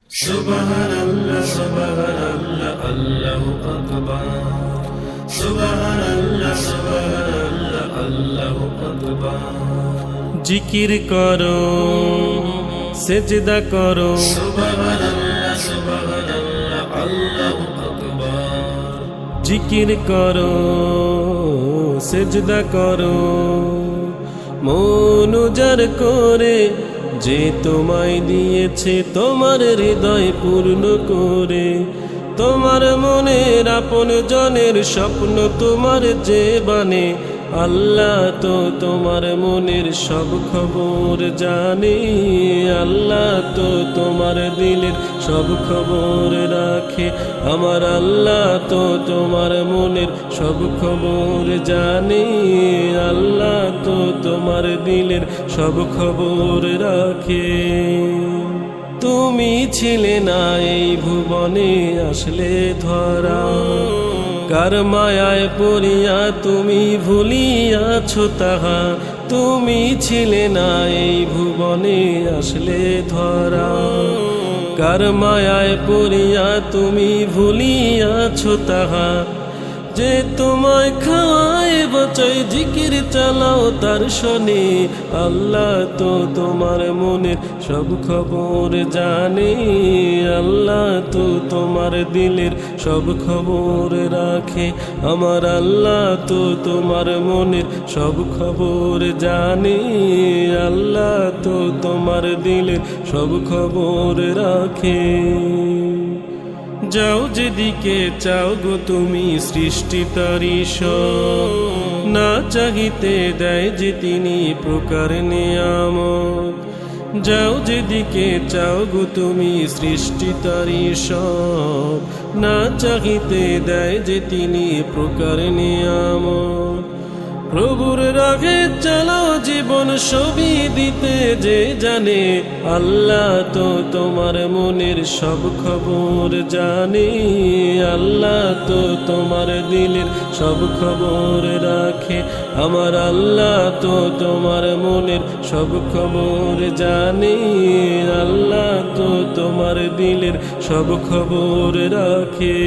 সুবহানাল্লাহ সুবহানাল্লাহ আল্লাহু আকবার সুবহানাল্লাহ সুবহানাল্লাহ আল্লাহু আকবার জিকির করো সিজদা করো সুবহানাল্লাহ সুবহানাল্লাহ আল্লাহু আকবার জিকির করো সিজদা করো মন উজাড় করে যে তোমায় দিয়েছে তোমার হৃদয় পূর্ণ করে তোমার মনের আপন জনের স্বপ্ন তোমার যে বানে আল্লাহ তো তোমার মনের সব খবর জানে আল্লাহ তো তোমার দিলের সব খবর রাখে আমার আল্লাহ তো তোমার মনের সব খবর জানে আল্লাহ তো তোমার দিলের সব খবর রাখে তুমি ছিলে না এই ভুবনে আসলে ধরা কার মায়ায় পড়িয়া তুমি ভুলিয়াছো তাহা তুমি ছিলে না এই ভুবনে আসলে ধরা কার মায়ায় পড়িয়া তুমি ভুলিয়াছো তাহা যে তোমায় খাওয়ায় বাঁচায় জিকির চালাও তার শোনে আল্লাহ তো তোমার মনের সব খবর জানে আল্লাহ তো তোমার দিলের সব খবর রাখে আমার আল্লাহ তো তোমার মনের সব খবর জানে আল্লাহ তো তোমার দিলের সব খবর রাখে যাও যেদিকে চাও গো তুমি সৃষ্টি তারি না চাহিতে দেয় যে তিনি প্রকার নিয়ামত যাও যেদিকে চাও গো তুমি সৃষ্টি তারি না চাহিতে দেয় যে তিনি প্রকার নিয়ামত প্রভুর রাগে চালাও জীবন সবই দিতে যে জানে আল্লাহ তো তোমার মনের সব খবর জানে আল্লাহ তো তোমার দিলের সব খবর রাখে আমার আল্লাহ তো তোমার মনের সব খবর জানে আল্লাহ তো তোমার দিলের সব খবর রাখে।